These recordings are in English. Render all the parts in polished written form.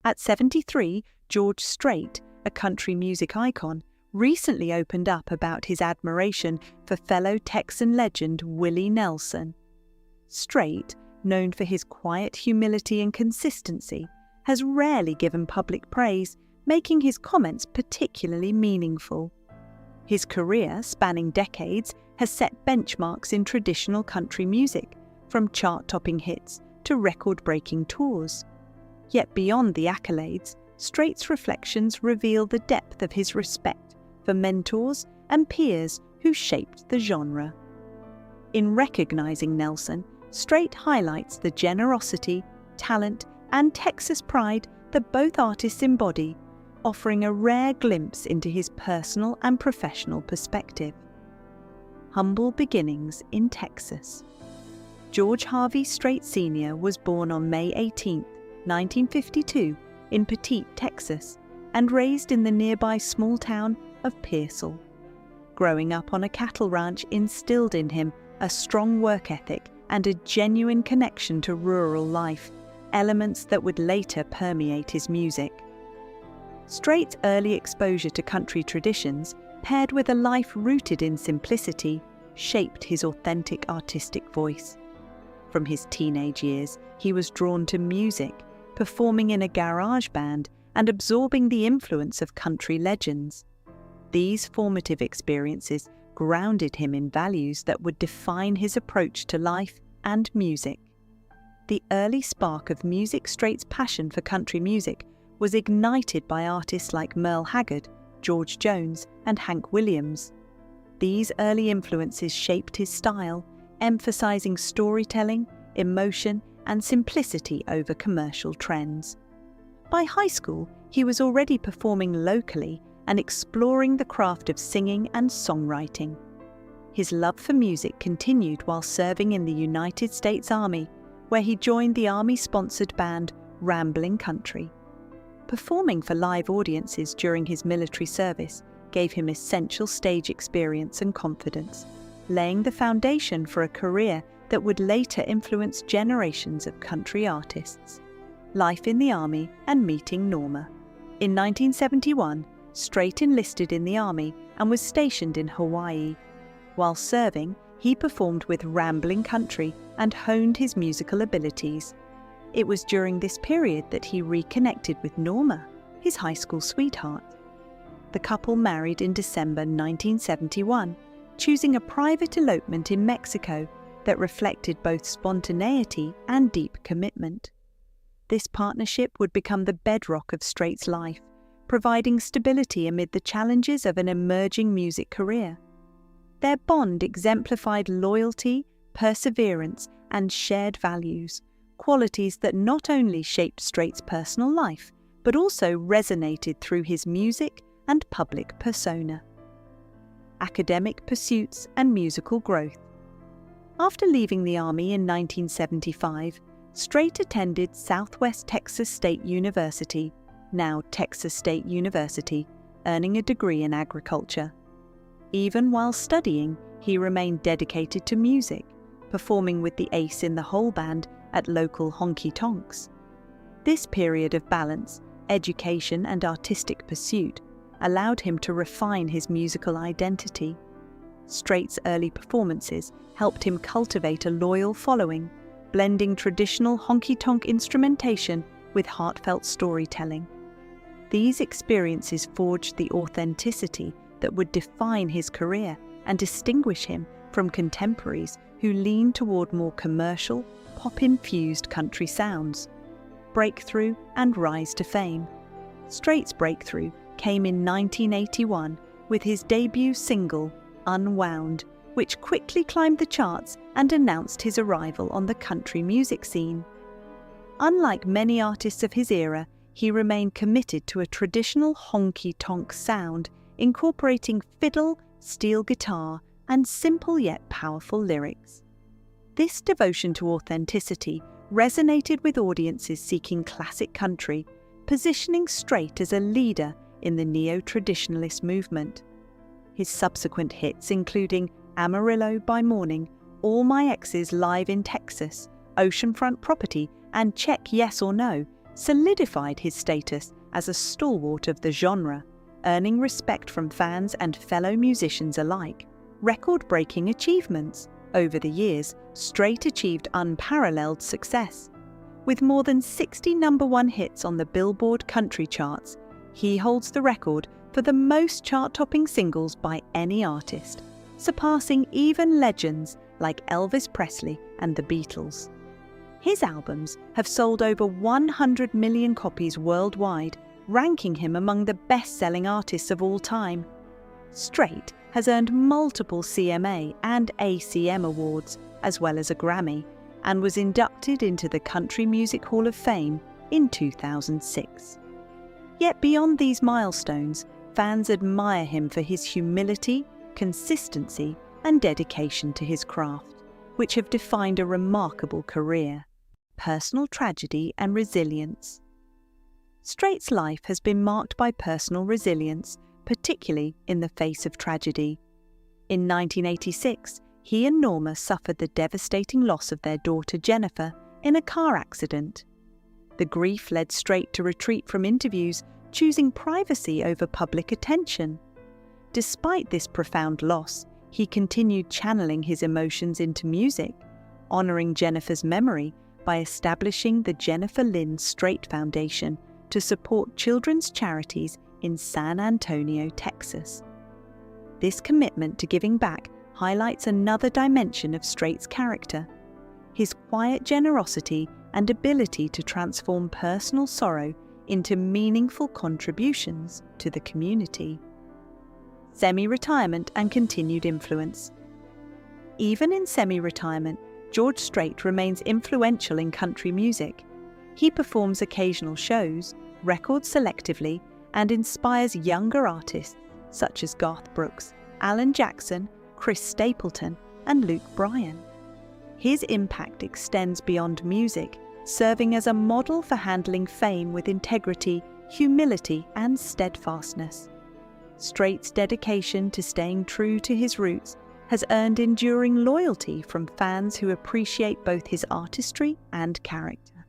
At 73, George Strait, a country music icon, recently opened up about his admiration for fellow Texan legend Willie Nelson. Strait, known for his quiet humility and consistency, has rarely given public praise, making his comments particularly meaningful. His career, spanning decades, has set benchmarks in traditional country music, from chart-topping hits to record-breaking tours. Yet beyond the accolades, Strait's reflections reveal the depth of his respect for mentors and peers who shaped the genre. In recognizing Nelson, Strait highlights the generosity, talent, and Texas pride that both artists embody, offering a rare glimpse into his personal and professional perspective. Humble beginnings in Texas. George Harvey Strait Sr. was born on May 18, 1952, in Petite, Texas, and raised in the nearby small town of Pearsall. Growing up on a cattle ranch instilled in him a strong work ethic and a genuine connection to rural life, elements that would later permeate his music. Strait's early exposure to country traditions, paired with a life rooted in simplicity, shaped his authentic artistic voice. From his teenage years, he was drawn to music, performing in a garage band and absorbing the influence of country legends. These formative experiences grounded him in values that would define his approach to life and music. The early spark of Music Strait's passion for country music was ignited by artists like Merle Haggard, George Jones, and Hank Williams. These early influences shaped his style, emphasizing storytelling, emotion, and simplicity over commercial trends. By high school, he was already performing locally and exploring the craft of singing and songwriting. His love for music continued while serving in the United States Army, where he joined the Army-sponsored band Ramblin' Country. Performing for live audiences during his military service gave him essential stage experience and confidence, laying the foundation for a career that would later influence generations of country artists. Life in the Army and meeting Norma. In 1971, Strait enlisted in the Army and was stationed in Hawaii. While serving, he performed with Ramblin' Country and honed his musical abilities. It was during this period that he reconnected with Norma, his high school sweetheart. The couple married in December 1971, choosing a private elopement in Mexico that reflected both spontaneity and deep commitment. This partnership would become the bedrock of Strait's life, providing stability amid the challenges of an emerging music career. Their bond exemplified loyalty, perseverance, and shared values, qualities that not only shaped Strait's personal life, but also resonated through his music and public persona. Academic pursuits and musical growth. After leaving the Army in 1975, Strait attended Southwest Texas State University, now Texas State University, earning a degree in agriculture. Even while studying, he remained dedicated to music, performing with the Ace in the Hole band at local honky-tonks. This period of balance, education and artistic pursuit allowed him to refine his musical identity. Strait's early performances helped him cultivate a loyal following, blending traditional honky-tonk instrumentation with heartfelt storytelling. These experiences forged the authenticity that would define his career and distinguish him from contemporaries who leaned toward more commercial, pop-infused country sounds. Breakthrough and rise to fame. Strait's breakthrough came in 1981 with his debut single, Unwound, which quickly climbed the charts and announced his arrival on the country music scene. Unlike many artists of his era, he remained committed to a traditional honky-tonk sound, incorporating fiddle, steel guitar, and simple yet powerful lyrics. This devotion to authenticity resonated with audiences seeking classic country, positioning Strait as a leader in the neo-traditionalist movement. His subsequent hits, including Amarillo by Morning, All My Exes Live in Texas, Oceanfront Property, and Check Yes or No, solidified his status as a stalwart of the genre, earning respect from fans and fellow musicians alike. Record-breaking achievements. Over the years, Strait achieved unparalleled success. With more than 60 number-one hits on the Billboard country charts, he holds the record for the most chart-topping singles by any artist, surpassing even legends like Elvis Presley and the Beatles. His albums have sold over 100 million copies worldwide, ranking him among the best-selling artists of all time. Strait has earned multiple CMA and ACM awards, as well as a Grammy, and was inducted into the Country Music Hall of Fame in 2006. Yet beyond these milestones, fans admire him for his humility, consistency, and dedication to his craft, which have defined a remarkable career. Personal tragedy and resilience. Strait's life has been marked by personal resilience, particularly in the face of tragedy. In 1986, he and Norma suffered the devastating loss of their daughter Jennifer in a car accident. The grief led Strait to retreat from interviews, choosing privacy over public attention. Despite this profound loss, he continued channeling his emotions into music, honoring Jennifer's memory by establishing the Jennifer Lynn Strait Foundation to support children's charities in San Antonio, Texas. This commitment to giving back highlights another dimension of Strait's character: his quiet generosity and ability to transform personal sorrow into meaningful contributions to the community. Semi-retirement and continued influence. Even in semi-retirement, George Strait remains influential in country music. He performs occasional shows, records selectively, and inspires younger artists such as Garth Brooks, Alan Jackson, Chris Stapleton, and Luke Bryan. His impact extends beyond music, serving as a model for handling fame with integrity, humility, and steadfastness. Strait's dedication to staying true to his roots has earned enduring loyalty from fans who appreciate both his artistry and character.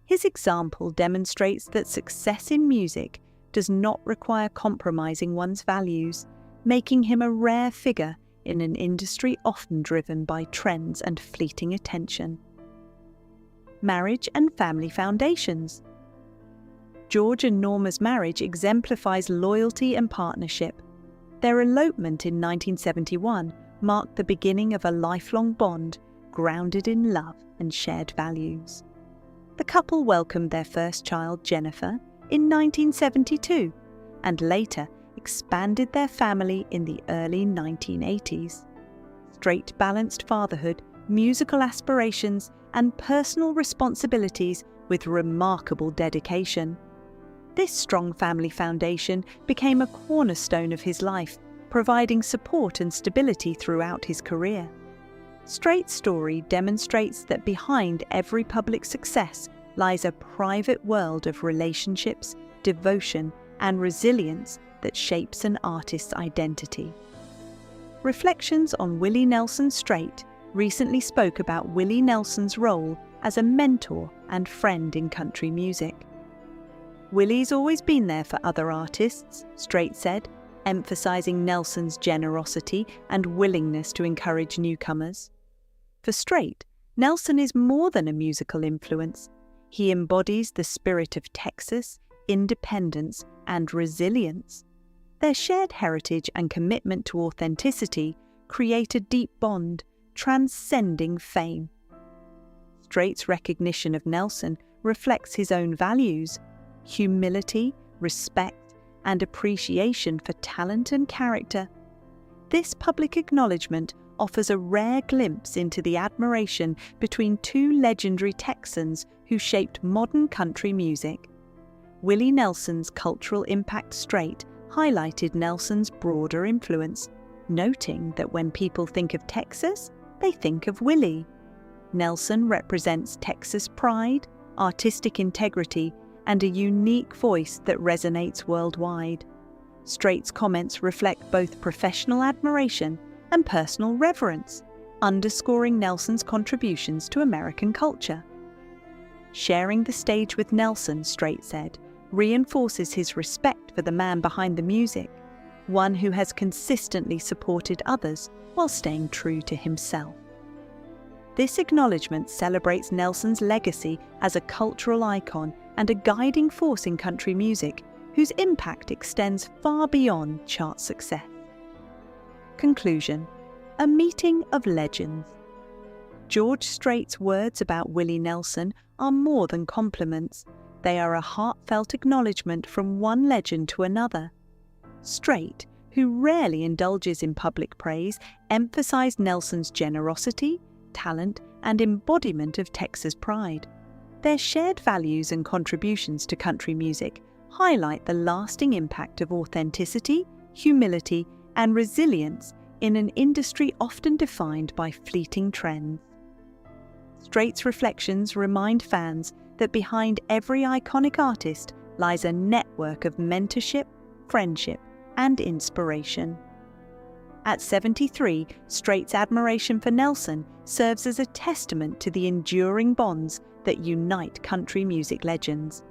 His example demonstrates that success in music does not require compromising one's values, making him a rare figure in an industry often driven by trends and fleeting attention. Marriage and family foundations. George and Norma's marriage exemplifies loyalty and partnership. Their elopement in 1971 marked the beginning of a lifelong bond grounded in love and shared values. The couple welcomed their first child, Jennifer, in 1972, and later expanded their family in the early 1980s. Strait balanced fatherhood, musical aspirations, and personal responsibilities with remarkable dedication. This strong family foundation became a cornerstone of his life, providing support and stability throughout his career. Strait's story demonstrates that behind every public success lies a private world of relationships, devotion, and resilience that shapes an artist's identity. Reflections on Willie Nelson Strait recently spoke about Willie Nelson's role as a mentor and friend in country music. "Willie's always been there for other artists," Strait said, emphasizing Nelson's generosity and willingness to encourage newcomers. For Strait, Nelson is more than a musical influence. He embodies the spirit of Texas, independence, and resilience. Their shared heritage and commitment to authenticity create a deep bond, transcending fame. Strait's recognition of Nelson reflects his own values: humility, respect, and appreciation for talent and character. This public acknowledgement offers a rare glimpse into the admiration between two legendary Texans who shaped modern country music. Willie Nelson's cultural impact Strait highlighted Nelson's broader influence, noting that when people think of Texas, they think of Willie. Nelson represents Texas pride, artistic integrity, and a unique voice that resonates worldwide. Strait's comments reflect both professional admiration and personal reverence, underscoring Nelson's contributions to American culture. Sharing the stage with Nelson, Strait said, reinforces his respect for the man behind the music, one who has consistently supported others while staying true to himself. This acknowledgement celebrates Nelson's legacy as a cultural icon and a guiding force in country music, whose impact extends far beyond chart success. Conclusion: a meeting of legends. George Strait's words about Willie Nelson are more than compliments. They are a heartfelt acknowledgement from one legend to another. Strait, who rarely indulges in public praise, emphasized Nelson's generosity, talent, and embodiment of Texas pride. Their shared values and contributions to country music highlight the lasting impact of authenticity, humility, and resilience in an industry often defined by fleeting trends. Strait's reflections remind fans that behind every iconic artist lies a network of mentorship, friendship, and inspiration. At 73, Strait's admiration for Nelson serves as a testament to the enduring bonds that unite country music legends.